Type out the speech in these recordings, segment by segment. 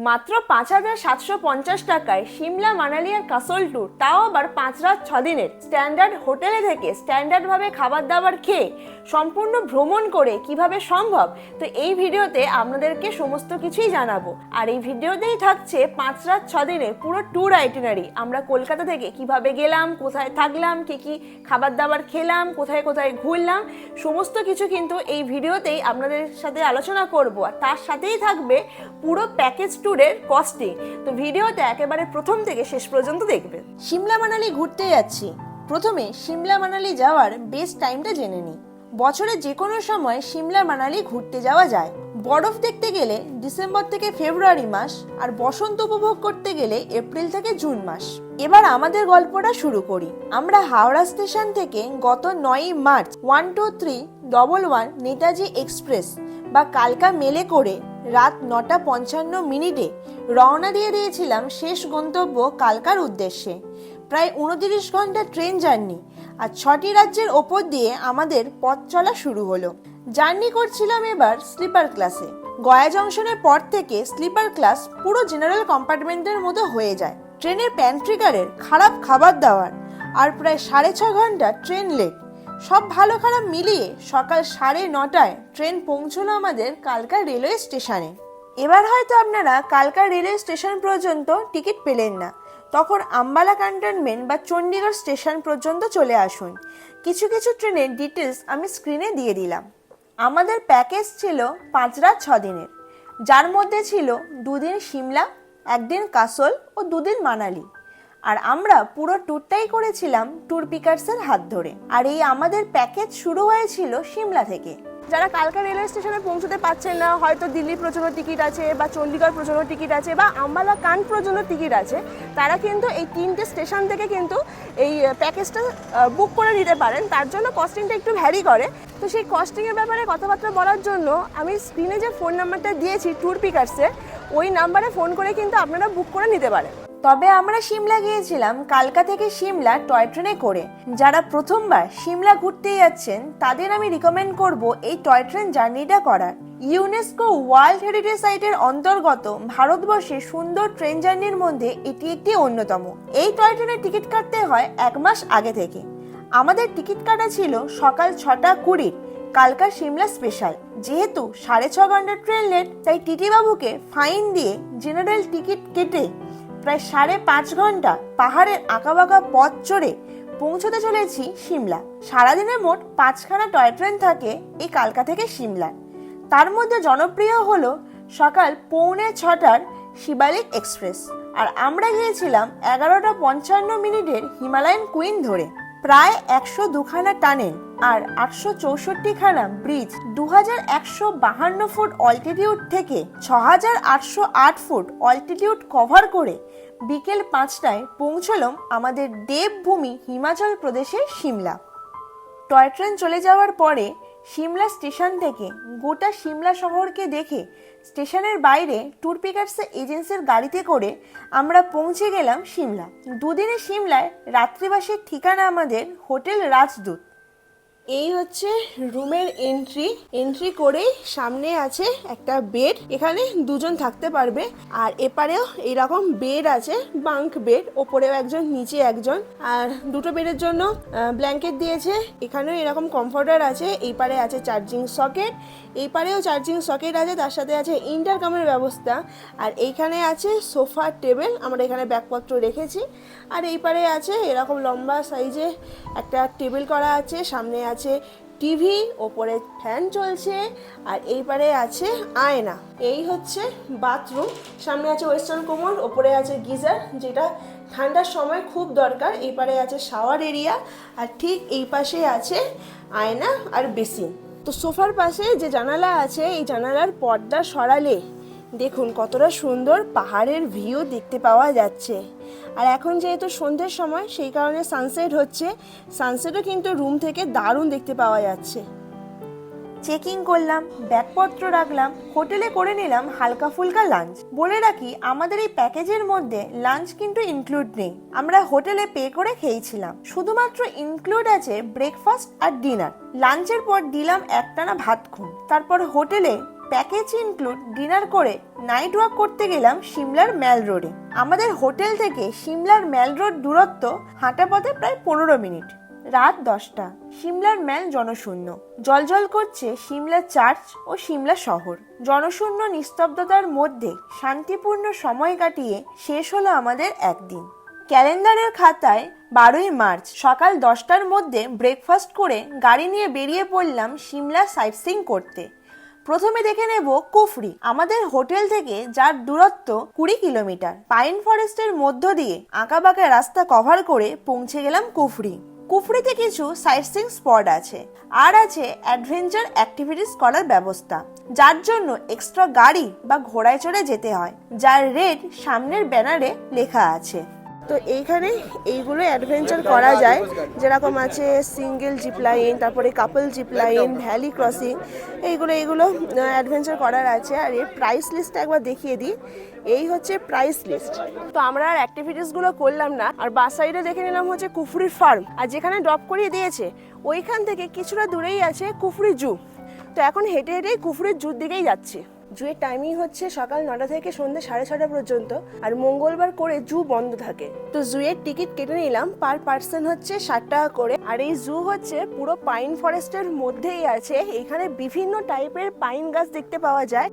মাত্র 5,750 টাকায় সিমলা মানালি আর castle tour, তাও আবার 5 রাত 6 দিনের স্ট্যান্ডার্ড হোটেলে থেকে স্ট্যান্ডার্ড ভাবে খাবার দাবার খেয়ে সম্পূর্ণ ভ্রমণ করে কিভাবে সম্ভব। তো এই ভিডিওতে আপনাদেরকে সমস্ত কিছুই জানাবো। আর এই ভিডিওতেই থাকছে 5 রাত 6 দিনের পুরো ট্যুর আইটিনারি। আমরা কলকাতা থেকে কিভাবে গেলাম, কোথায় থাকলাম, কি খাবার দাবার খেলাম, কোথায় কোথায় ঘুরলাম, সমস্ত কিছু কিন্তু এই ভিডিওতেই আপনাদের সাথে আলোচনা করব। আর তার সাথেই থাকবে পুরো প্যাকেজ ট্যুরের কস্টিং। তো ভিডিওতে একেবারে প্রথম থেকে শেষ পর্যন্ত দেখবেন। সিমলা মানালি ঘুরতে যাচ্ছি। প্রথমে সিমলা মানালি যাওয়ার বেস্ট টাইমটা জেনে নিই। বছরের যে কোনো সময় সিমলা মানালি ঘুরতে যাওয়া যায়। বরফ দেখতে গেলে ডিসেম্বর থেকে ফেব্রুয়ারি মাস, আর বসন্ত উপভোগ করতে গেলে এপ্রিল থেকে জুন মাস। এবার আমাদের গল্পটা শুরু করি। আমরা হাওড়া স্টেশন থেকে গত 9ই মার্চ 12311 নেতাজি এক্সপ্রেস বা কালকা মেলে করে রাত 9:55 রওনা দিয়ে দিয়েছিলাম শেষ গন্তব্য কালকার উদ্দেশ্যে। প্রায় 29 ঘন্টা ট্রেন জার্নি আর 6টি রাজ্যের ওপর দিয়ে আমাদের পথ চলা শুরু হলো। জার্নি করছিলাম এবার স্লিপার ক্লাসে। গয়া জংশনের পর থেকে স্লিপার ক্লাস পুরো জেনারেল কম্পার্টমেন্টের মতো হয়ে যায়। ট্রেনের প্যান্ট্রিকারের খারাপ খাবার দাবার আর প্রায় 6.5 ঘন্টা ট্রেন লেট, সব ভালো খারাপ মিলিয়ে সকাল 9:30টায় ট্রেন পৌঁছলো আমাদের কালকা রেলওয়ে স্টেশনে। এবার হয়তো আপনারা কালকা রেলওয়ে স্টেশন পর্যন্ত টিকিট পেলেন না, তখন আম্বালা ক্যান্টনমেন্ট বা চণ্ডীগড় স্টেশন পর্যন্ত চলে আসুন। কিছু কিছু ট্রেনের ডিটেলস আমি স্ক্রিনে দিয়ে দিলাম। আমাদের প্যাকেজ ছিল 5 রাত 6 দিনের, যার মধ্যে ছিল 2 দিন সিমলা, 1 দিন কাসল ও 2 দিন মানালি। আর আমরা পুরো ট্যুরটাই করেছিলাম ট্যুর পিকার্সের হাত ধরে। আর এই আমাদের প্যাকেজ শুরু হয়েছিল সিমলা থেকে। যারা কালকা রেলওয়ে স্টেশনে পৌঁছতে পারছেন না, হয়তো দিল্লি পর্যন্ত টিকিট আছে বা চণ্ডীগড় পর্যন্ত টিকিট আছে বা আম্বালা কান পর্যন্ত টিকিট আছে, তারা কিন্তু এই 3টে স্টেশন থেকে কিন্তু এই প্যাকেজটা বুক করে নিতে পারেন। তার জন্য কস্টিংটা একটু ভ্যারি করে। তো সেই কস্টিংয়ের ব্যাপারে কথাবার্তা বলার জন্য আমি স্ক্রিনে যে ফোন নাম্বারটা দিয়েছি ট্যুর পিকার্সের, ওই নাম্বারে ফোন করে কিন্তু আপনারা বুক করে নিতে পারেন। তবে আমরা সিমলা গিয়েছিলাম কালকা থেকে সিমলা টয় ট্রেনে করে। যারা প্রথমবার সিমলা ঘুরতে যাচ্ছেন তাদের আমি রিকমেন্ড করব এই টয় ট্রেন জার্নিটা করার। ইউনেস্কো ওয়ার্ল্ড হেরিটেজ সাইটের অন্তর্গত ভারতবর্ষের সুন্দর ট্রেন জার্নির মধ্যে এটি একটি অন্যতম। এই টয় ট্রেনের টিকিট কাটতে হয় 1 মাস আগে থেকে। আমাদের টিকিট কাটা ছিল সকাল 6:20 কালকা সিমলা স্পেশাল। যেহেতু 6.5 ঘন্টা ট্রেন লেট, তাই টিটি বাবুকে ফাইন দিয়ে জেনারেল টিকিট কেটে প্রায় 5.5 ঘন্টা পাহাড়ের আঁকাবাঁকা পথ চড়ে পৌঁছতে চলেছি সিমলা। সারাদিনে মোট 5খানা টয় ট্রেন থাকে এই কালকা থেকে সিমলা। তার মধ্যে জনপ্রিয় হলো সকাল 6:45টার শিবালিক এক্সপ্রেস। আর আমরা গিয়েছিলাম 11:55 হিমালয়ান কুইন ধরে। প্রায় 102খানা টানেল আর 864খানা ব্রিজ 2152 ফুট অল্টিটিউড থেকে 6808 ফুট অল্টিটিউড কভার করে বিকেল 5টায় পৌঁছলাম আমাদের দেবভূমি হিমাচল প্রদেশের সিমলা। টয় ট্রেন চলে যাওয়ার পরে সিমলা স্টেশন থেকে গোটা সিমলা শহরকে দেখে স্টেশনের বাইরে ট্যুর পিকার্সের এজেন্সির গাড়িতে করে আমরা পৌঁছে গেলাম সিমলা। 2 দিনে সিমলায় রাত্রিবাসের ঠিকানা আমাদের হোটেল রাজদূত। এই হচ্ছে রুমের এন্ট্রি করেই সামনে আছে একটা বেড, এখানে 2 জন থাকতে পারবে। আর এপারেও এইরকম বেড আছে, বাঙ্ক বেড, ওপরেও একজন নিচে একজন। আর 2টো বেডের জন্য ব্ল্যাঙ্কেট দিয়েছে। এখানেও এরকম কমফোর্টার আছে। এই পারে আছে চার্জিং সকেট, এই পারেও চার্জিং সকেট আছে, তার সাথে আছে ইন্টারকমের ব্যবস্থা। আর এইখানে আছে সোফা টেবিল, আমরা এখানে ব্যাগপত্র রেখেছি। আর এই পারে আছে এরকম লম্বা সাইজে একটা টেবিল করা আছে, সামনে আছে টিভি, ওপরে ফ্যান চলছে। আর এই পারে আছে আয়না। এই হচ্ছে বাথরুম, সামনে আছে ওয়েস্টার্ন কোমর, ওপরে আছে গিজার, যেটা ঠান্ডার সময় খুব দরকার। এই পারে আছে শাওয়ার এরিয়া, আর ঠিক এই পাশে আছে আয়না আর বেসিন। তো সোফার পাশে যে জানালা আছে, এই জানালার পর্দা সরালে দেখুন কতটা সুন্দর পাহাড়ের ভিউ দেখতে পাওয়া যাচ্ছে। আর এখন যেহেতু সন্ধ্যের সময়, সেই কারণে সানসেট হচ্ছে। সানসেটও কিন্তু রুম থেকে দারুণ দেখতে পাওয়া যাচ্ছে। চেকিং করলাম, ব্যাগপত্র রাখলাম, হোটেলে করে নিলাম হালকা ফুলকা লাঞ্চ। বলে রাখি আমাদের এই প্যাকেজের মধ্যে লাঞ্চ কিন্তু ইনক্লুড নেই, আমরা হোটেলে পে করে খেয়েছিলাম। শুধুমাত্র ইনক্লুড আছে ব্রেকফাস্ট আর ডিনার। লাঞ্চের পর দিলাম একটানা ভাত ঘুম। তারপর হোটেলে প্যাকেজ ইনক্লুড ডিনার করে নাইট ওয়াক করতে গেলাম সিমলার ম্যাল রোডে। আমাদের হোটেল থেকে সিমলার ম্যাল রোড দূরত্ব হাঁটা পথে প্রায় 15 মিনিট। রাত 10টা, সিমলার ম্যাল জনশূন্য। জলজল করছে সিমলা চার্চ ও সিমলা শহর। জনশূন্য নিস্তব্ধতার মধ্যে শান্তিপূর্ণ সময় কাটিয়ে শেষ হলো আমাদের একদিন। ক্যালেন্ডারের খাতায় 12ই মার্চ সকাল 10টার মধ্যে ব্রেকফাস্ট করে গাড়ি নিয়ে বেরিয়ে পড়লাম সিমলা সাইট সিইং করতে। প্রথমে দেখে নেব কুফরি, আমাদের হোটেল থেকে যার দূরত্ব 20 কিলোমিটার। পাইন ফরেস্টের মধ্য দিয়ে আঁকাবাঁকা রাস্তা কভার করে পৌঁছে গেলাম কুফরি। কুফরিতে কিছু সাইট সিইং স্পট আছে, আর আছে অ্যাডভেঞ্চার অ্যাক্টিভিটিস করার ব্যবস্থা, যার জন্য এক্সট্রা গাড়ি বা ঘোড়ায় চড়ে যেতে হয়, যার রেট সামনের ব্যানারে লেখা আছে। তো এইখানে এইগুলো অ্যাডভেঞ্চার করা যায়, যেরকম আছে সিঙ্গেল জিপ লাইন, তারপরে কাপল জিপ লাইন, ভ্যালি ক্রসিং, এইগুলো অ্যাডভেঞ্চার করার আছে। আর এর প্রাইস লিস্টটা একবার দেখিয়ে দিই। এই হচ্ছে প্রাইস লিস্ট। তো আমরা আর অ্যাক্টিভিটিসগুলো করলাম না, আর বাস সাইডে দেখে নিলাম হচ্ছে কুফরি ফার্ম, আর যেখানে ড্রপ করিয়ে দিয়েছে ওইখান থেকে কিছুটা দূরেই আছে কুফরি জু। তো এখন হেঁটে হেঁটেই কুফরির জুর দিকেই যাচ্ছি। জুয়ের টাইমিং হচ্ছে সকাল 9টা থেকে সন্ধ্যে 6:30 পর্যন্ত, আর মঙ্গলবার করে জু বন্ধ থাকে। তো জুয়ের টিকিট কেটে নিলাম, পার পার্সন হচ্ছে 60 টাকা করে। আর এই জু হচ্ছে পুরো পাইন ফরেস্টের মধ্যেই আছে। এখানে বিভিন্ন টাইপের পাইন গাছ দেখতে পাওয়া যায়।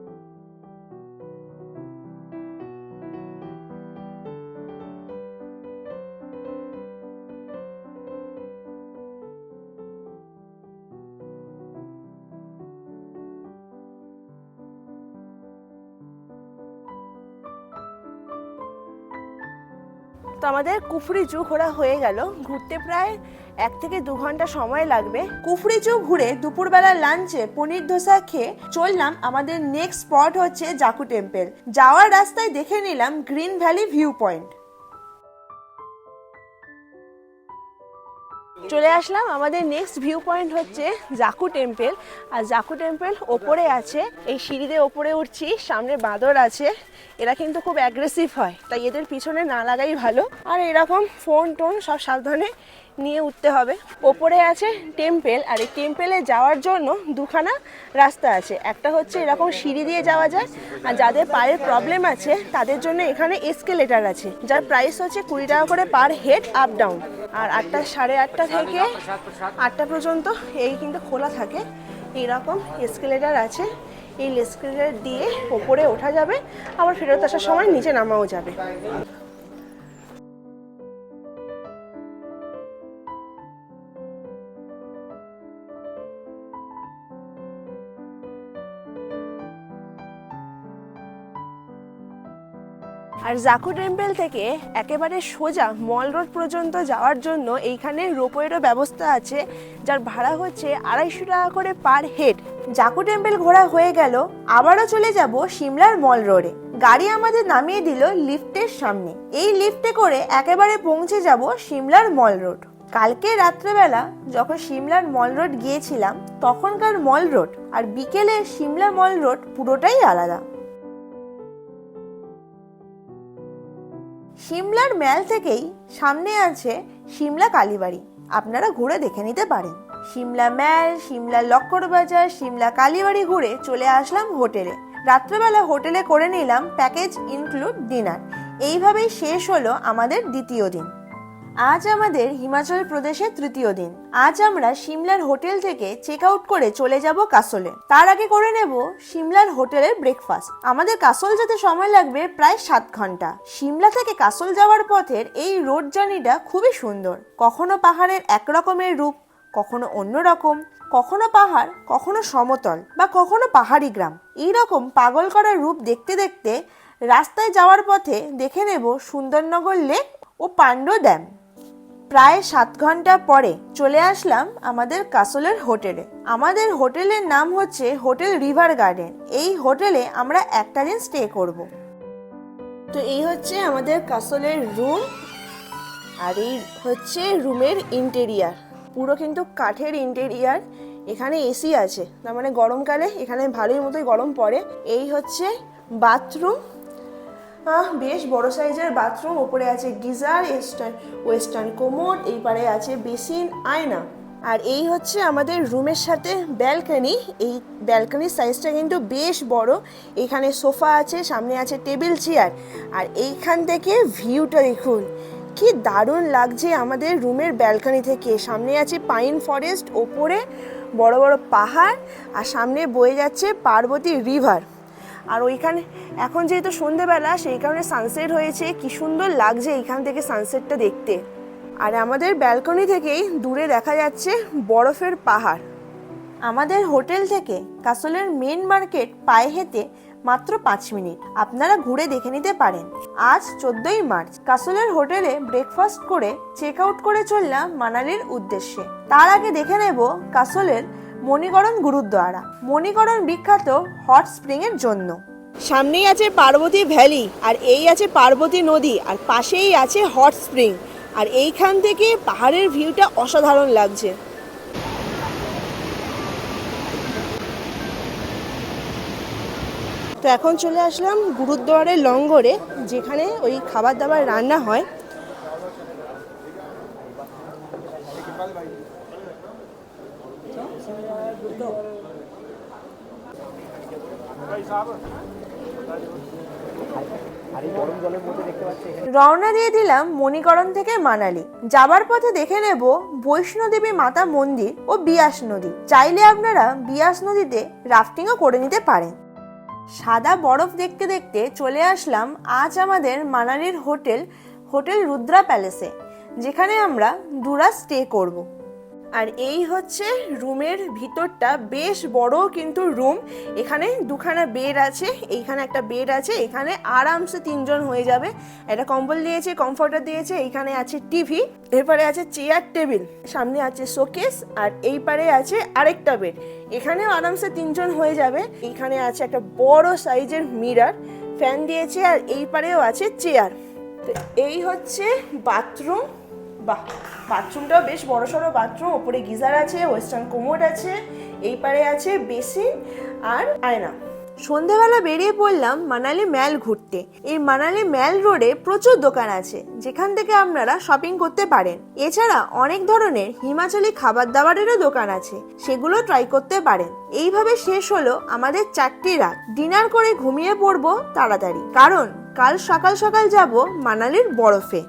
তো আমাদের কুফরি জু ঘোরা হয়ে গেল। ঘুরতে প্রায় 1 থেকে 2 ঘন্টা সময় লাগবে। কুফরি জু ঘুরে দুপুরবেলা লাঞ্চে পনির ধোসা খেয়ে চললাম আমাদের নেক্সট স্পট হচ্ছে জাকু টেম্পল। যাওয়ার রাস্তায় দেখে নিলাম গ্রিন ভ্যালি ভিউ পয়েন্ট। চলে আসলাম, আমাদের নেক্সট ভিউ পয়েন্ট হচ্ছে জাকু টেম্পল। আর জাকু টেম্পল ওপরে আছে, এই সিঁড়িতে ওপরে উঠছি। সামনে বাঁদর আছে, এরা কিন্তু খুব অ্যাগ্রেসিভ হয়, তাই এদের পিছনে না লাগাই ভালো। আর এরকম ফোন টোন সব সাবধানে নিয়ে উঠতে হবে। ওপরে আছে টেম্পল, আর এই টেম্পলে যাওয়ার জন্য দুখানা রাস্তা আছে। একটা হচ্ছে এরকম সিঁড়ি দিয়ে যাওয়া যায়, আর যাদের পায়ের প্রবলেম আছে তাদের জন্য এখানে এসকেলেটার আছে, যার প্রাইস হচ্ছে 20 টাকা করে পার হেড আপ ডাউন। আর 8টা, 8:30 থেকে 8টা পর্যন্ত এই কিন্তু খোলা থাকে। এইরকম এসকেলেটার আছে, এই এসকেলেটার দিয়ে ওপরে ওঠা যাবে, আবার ফেরত আসার সময় নিচে নামাও যাবে। আর জাকু টেম্পল থেকে একেবারে সোজা মল রোড পর্যন্ত যাওয়ার জন্য এইখানে রোপওয়েরও ব্যবস্থা আছে, যার ভাড়া হচ্ছে 250 টাকা করে পার হেড। জাকু টেম্পল ঘোরা হয়ে গেল, আবারও চলে যাব সিমলার মল রোডে। গাড়ি আমাদের নামিয়ে দিল লিফটের সামনে। এই লিফটে করে একেবারে পৌঁছে যাব সিমলার মল রোড। কালকে রাত্রেবেলা যখন সিমলার মল রোড গিয়েছিলাম তখনকার মল রোড আর বিকেলে সিমলা মল রোড পুরোটাই আলাদা। সিমলার ম্যাল থেকেই সামনে আছে সিমলা কালীবাড়ি, আপনারা ঘুরে দেখে নিতে পারেন। সিমলা ম্যাল, সিমলা লক্কর বাজার, সিমলা কালীবাড়ি ঘুরে চলে আসলাম হোটেলে। রাত্রেবেলা হোটেলে করে নিলাম প্যাকেজ ইনক্লুড ডিনার। এইভাবেই শেষ হলো আমাদের দ্বিতীয় দিন। আজ আমাদের হিমাচল প্রদেশের তৃতীয় দিন। আজ আমরা সিমলার হোটেল থেকে চেক আউট করে চলে যাব কাসলে। তার আগে করে নেব সিমলার হোটেলের ব্রেকফাস্ট। আমাদের কাসল যেতে সময় লাগবে প্রায় 7 ঘন্টা। সিমলা থেকে কাসল যাওয়ার পথের এই রোড জার্নিটা খুবই সুন্দর। কখনো পাহাড়ের একরকমের রূপ, কখনো অন্য রকম, কখনো পাহাড়, কখনো সমতল, বা কখনো পাহাড়ি গ্রাম। এইরকম পাগল করার রূপ দেখতে দেখতে রাস্তায় যাওয়ার পথে দেখে নেব সুন্দরনগর লেক ও পান্ডো ড্যাম। প্রায় 7 ঘন্টা পরে চলে আসলাম আমাদের কাসলের হোটেলে। আমাদের হোটেলের নাম হচ্ছে হোটেল রিভার গার্ডেন। এই হোটেলে আমরা একটা দিন স্টে করব। তো এই হচ্ছে আমাদের কাসলের রুম, আর এই হচ্ছে রুমের ইন্টেরিয়ার। পুরো কিন্তু কাঠের ইন্টেরিয়ার। এখানে এসি আছে, তার মানে গরমকালে এখানে ভালোই মতোই গরম পড়ে। এই হচ্ছে বাথরুম, বেশ বড় সাইজের বাথরুম। ওপরে আছে গিজার, ওয়েস্টার্ন কোমোড, এই পারে আছে বেসিন, আয়না। আর এই হচ্ছে আমাদের রুমের সাথে ব্যালকনি। এই ব্যালকনির সাইজটা কিন্তু বেশ বড়। এখানে সোফা আছে, সামনে আছে টেবিল চেয়ার, আর এইখান থেকে ভিউটা দেখুন কি দারুণ লাগছে আমাদের রুমের ব্যালকনি থেকে। সামনে আছে পাইন ফরেস্ট, ওপরে বড় বড় পাহাড়, আর সামনে বয়ে যাচ্ছে পার্বতী রিভার। আর ওইখানে এখন যেহেতু সন্ধেবেলা, সেই কারণে সানসেট হয়েছে, কি সুন্দর লাগছে এইখান থেকে সানসেটটা দেখতে। আর আমাদের ব্যালকনি থেকেই দূরে দেখা যাচ্ছে বরফের পাহাড়। আমাদের হোটেল থেকে কাসলের মেন মার্কেট পায়ে হেঁটে মাত্র 5 মিনিট, আপনারা ঘুরে দেখে নিতে পারেন। আজ 14ই মার্চ কাসলের হোটেলে ব্রেকফাস্ট করে চেক আউট করে চললাম মানালির উদ্দেশ্যে। তার আগে দেখে নেব কাসলের মণিকরণ গুরুদ্বারা। মণিকরণ বিখ্যাত হট স্প্রিং এর জন্য। সামনেই আছে পার্বতী ভ্যালি, আর এই আছে পার্বতী নদী, আর পাশেই আছে হট স্প্রিং। আর এইখান থেকে পাহাড়ের ভিউটা অসাধারণ লাগছে। তো এখন চলে আসলাম গুরুদ্বারের লঙ্গরে, যেখানে ওই খাবার দাবার রান্না হয়। রওনা দিয়ে দিলাম মণিকরণ থেকে মানালি। যাবার পথে দেখে নেব বৈষ্ণোদেবী মাতা মন্দির ও বিয়াস নদী। চাইলে আপনারা বিয়াস নদীতে রাফটিংও করে নিতে পারেন। সাদা বরফ দেখতে দেখতে চলে আসলাম আজ আমাদের মানালির হোটেল রুদ্রা প্যালেসে, যেখানে আমরা 2 রাত স্টে করব। আর এই হচ্ছে রুমের ভিতরটা, বেশ বড় কিন্তু রুম। এখানে 2খানা বেড আছে, এইখানে একটা বেড আছে, এখানে আরামসে 3 জন হয়ে যাবে। একটা কম্বল দিয়েছে, কমফর্টার দিয়েছে, এইখানে আছে টিভি, এরপরে আছে চেয়ার টেবিল, সামনে আছে শোকেস, আর এই পারে আছে আরেকটা বেড, এখানেও আরামসে 3 জন হয়ে যাবে। এইখানে আছে একটা বড় সাইজের মিরর, ফ্যান দিয়েছে, আর এই পারেও আছে চেয়ার। তো এই হচ্ছে বাথরুম। বাহ, বাথরুমটাও বেশ বড় সড়ো বাথরুম। ওপরে গিজার আছে, ওয়েস্টার্ন কোমোড আছে, এই পারে আছে বেসিন আর আয়না। সন্ধেবেলা বেরিয়ে পড়লাম মানালি ম্যাল ঘুরতে। এই মানালি ম্যাল রোডে প্রচুর দোকান আছে, যেখান থেকে আপনারা শপিং করতে পারেন। এছাড়া অনেক ধরনের হিমাচলি খাবার দাবারেরও দোকান আছে, সেগুলো ট্রাই করতে পারেন। এইভাবে শেষ হলো আমাদের 4টি রাত। ডিনার করে ঘুমিয়ে পড়বো তাড়াতাড়ি, কারণ কাল সকাল সকাল যাব মানালির বরফে।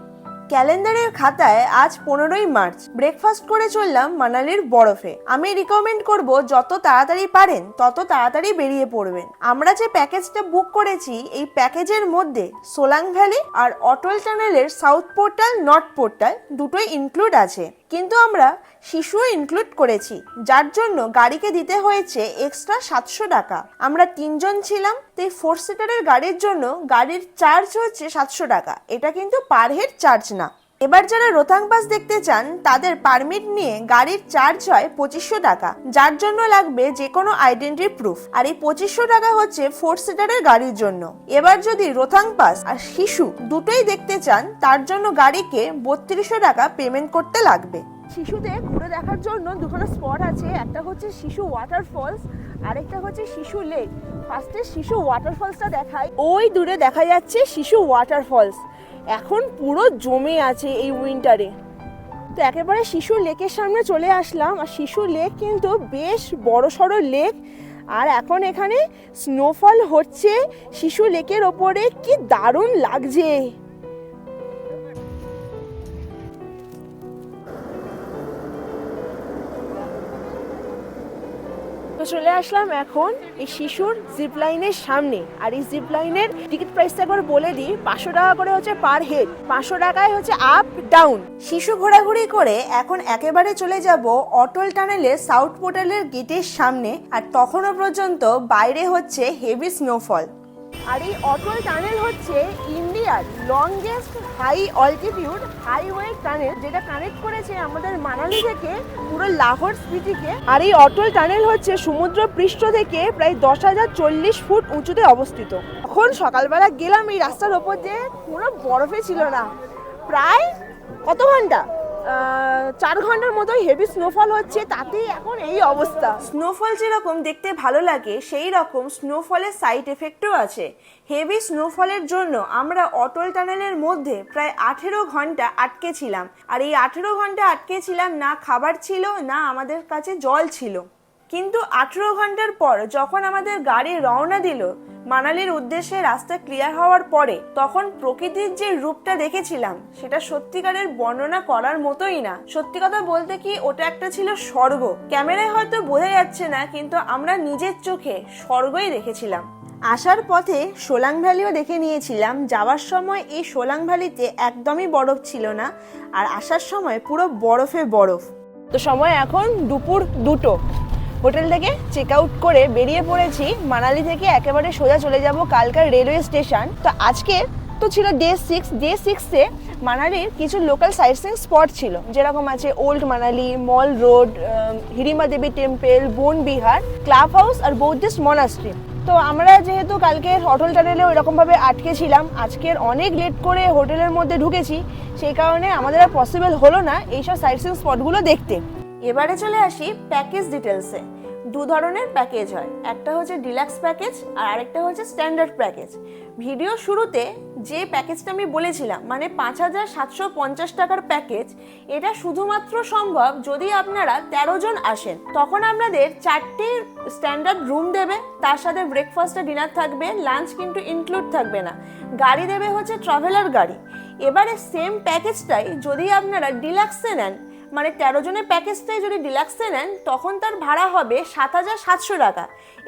ক্যালেন্ডারের খাতায় আজ 15ই মার্চ। ব্রেকফাস্ট করে চললাম মানালির বরফে। আমি রিকমেন্ড করব যত তাড়াতাড়ি পারেন তত তাড়াতাড়ি বেরিয়ে পড়বেন। আমরা যে প্যাকেজটা বুক করেছি, এই প্যাকেজের মধ্যে সোলাং ভ্যালি আর অটল টানেলের সাউথ পোর্টাল, নর্থ পোর্টাল দুটোই ইনক্লুড আছে, কিন্তু আমরা শিশুও ইনক্লুড করেছি, যার জন্য গাড়িকে দিতে হয়েছে এক্সট্রা 700 টাকা। আমরা 3 জন ছিলাম, তাই 4 সিটারের গাড়ির জন্য গাড়ির চার্জ হচ্ছে 700 টাকা। এটা কিন্তু পার হেড চার্জ না। এবার যারা রোথাং পাস দেখতে চান, তাদের পারমিট নিয়ে গাড়ির চার্জ হয় 2500 টাকা, যার জন্য লাগবে যে কোনো আইডেন্টি প্রুফ। আর এই 2500 টাকা হচ্ছে 4 সিটারের গাড়ির জন্য। এবার যদি রোথাং পাস আর শিশু দুটোই দেখতে চান, তার জন্য গাড়িকে 3200 টাকা পেমেন্ট করতে লাগবে। শিশুতে ঘুরে দেখার জন্য 2খানা স্পট আছে, একটা হচ্ছে শিশু ওয়াটারফলস, আরেকটা হচ্ছে শিশু লেক। ফার্স্টে শিশু ওয়াটারফলসটা দেখাই। ওই দূরে দেখা যাচ্ছে শিশু ওয়াটারফলস, এখন পুরো জমে আছে এই উইন্টারে। তো একেবারে শিশু লেকের সামনে চলে আসলাম। আর শিশু লেক কিন্তু বেশ বড় সড়ো লেক, আর এখন এখানে স্নোফল হচ্ছে শিশু লেকের ওপরে, কি দারুণ লাগছে। তো চলে আসলাম এখন এই শিশুর জিপ লাইনের সামনে। আর এই জিপ লাইনের টিকিট প্রাইসটা একবার বলে দিই, 500 টাকা করে হচ্ছে পার হেড। 500 টাকায় হচ্ছে আপ ডাউন। শিশু ঘোরাঘুরি করে এখন একেবারে চলে যাব অটল টানেলের সাউথ পোর্টালের গেটের সামনে। আর তখনও পর্যন্ত বাইরে হচ্ছে হেভি স্নোফল। আর এই অটল টানেল হচ্ছে ইন্ডিয়ার longest high altitude highway tunnel, যেটা কানেক্ট করেছে আমাদের মানালি থেকে পুরো লাহোর স্পিতিকে। আর এই অটল টানেল হচ্ছে সমুদ্র পৃষ্ঠ থেকে প্রায় 10,040 ফুট উঁচুতে অবস্থিত। এখন সকালবেলা গেলাম, এই রাস্তার ওপর দিয়ে পুরো বরফে ছিল না, প্রায় কত ঘন্টা 4 ঘন্টার মতোই হেভি স্নোফল হচ্ছে, তাতেই এখন এই অবস্থা। স্নোফল যেরকম দেখতে ভালো লাগে সেই রকম স্নোফলের সাইড এফেক্টও আছে। হেভি স্নোফলের জন্য আমরা অটল টানেলের মধ্যে প্রায় 18 ঘন্টা আটকে ছিলাম, আর এই 18 ঘন্টা আটকে ছিলাম, না খাবার ছিল না আমাদের কাছে জল ছিল। কিন্তু 18 ঘন্টার পর যখন আমাদের গাড়ি রওনা দিল মানালির উদ্দেশ্যে, রাস্তা ক্লিয়ার হওয়ার পরে, তখন প্রকৃতির যে রূপটা দেখেছিলাম সেটা সত্যিকারের বর্ণনা করার মতোই না। সত্যি কথা বলতে কি, ওটা একটা ছিল স্বর্গ। ক্যামেরায় হয়তো বোঝা যাচ্ছে না, কিন্তু আমরা নিজের চোখে স্বর্গই দেখেছিলাম। আসার পথে সোলাং ভ্যালিও দেখে নিয়েছিলাম। যাওয়ার সময় এই সোলাং ভ্যালিতে একদমই বরফ ছিল না, আর আসার সময় পুরো বরফে বরফ। তো সময় এখন দুপুর 2টো। হোটেল থেকে চেক আউট করে বেরিয়ে পড়েছি। মানালি থেকে একেবারে সোজা চলে যাব কালকার রেলওয়ে স্টেশন। তো আজকে তো ছিল ডে 6। ডে 6-এ মানালির কিছু লোকাল সাইট সিইং স্পট ছিল, যেরকম আছে ওল্ড মানালি, মল রোড, হিরিমা দেবী টেম্পল, বন বিহার, ক্লাব হাউস আর বৌদ্ধিস্ট মনাস্ট্রি। তো আমরা যেহেতু কালকে অটল টানেলেও এরকমভাবে আটকে ছিলাম, আজকের অনেক লেট করে হোটেলের মধ্যে ঢুকেছি, সেই কারণে আমাদের আর পসিবল হলো না এইসব সাইট সিইং স্পটগুলো দেখতে। এবারে চলে আসি প্যাকেজ ডিটেলসে। 2 ধরনের প্যাকেজ হয়, একটা হচ্ছে ডিলাক্স প্যাকেজ আর আরেকটা হচ্ছে স্ট্যান্ডার্ড প্যাকেজ। ভিডিও শুরুতে যে প্যাকেজটা আমি বলেছিলাম, মানে 5750 টাকার প্যাকেজ, এটা শুধুমাত্র সম্ভব যদি আপনারা 13 জন আসেন। তখন আপনাদের 4টে স্ট্যান্ডার্ড রুম দেবে, তার সাথে ব্রেকফাস্ট আর ডিনার থাকবে, লাঞ্চ কিন্তু ইনক্লুড থাকবে না। গাড়ি দেবে হচ্ছে ট্রাভেলার গাড়ি। এবারে সেম প্যাকেজটাই যদি আপনারা ডিলাক্সে নেন, মানে 13 জনের প্যাকেজটাই যদি ডিলাক্সে নেন, তখন তার ভাড়া হবে 7700 টাকা।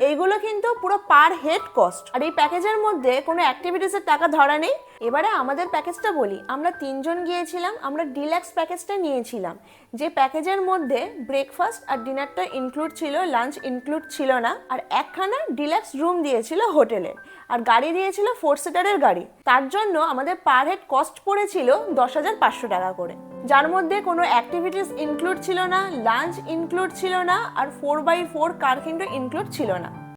এইগুলো কিন্তু পুরো পার হেড কস্ট। আর এই প্যাকেজের মধ্যে কোনো অ্যাক্টিভিটিসের টাকা ধরা নেই। এবারে আমাদের প্যাকেজটা বলি। আমরা 3 জন গিয়েছিলাম, আমরা ডিলাক্স প্যাকেজটা নিয়েছিলাম, যে প্যাকেজের মধ্যে ব্রেকফাস্ট আর ডিনারটা ইনক্লুড ছিল, লাঞ্চ ইনক্লুড ছিল না, আর একখানা ডিলাক্স রুম দিয়েছিল হোটেলের, আর গাড়ি দিয়েছিল 4 সিটারের গাড়ি। তার জন্য আমাদের পার হেড কস্ট পড়েছিল 10,500 টাকা করে, যার মধ্যে কোনো অ্যাক্টিভিটিস ইনক্লুড ছিল না, লাঞ্চ ইনক্লুড ছিল না, আর 4x4 কার কিন্তু ইনক্লুড ছিল না।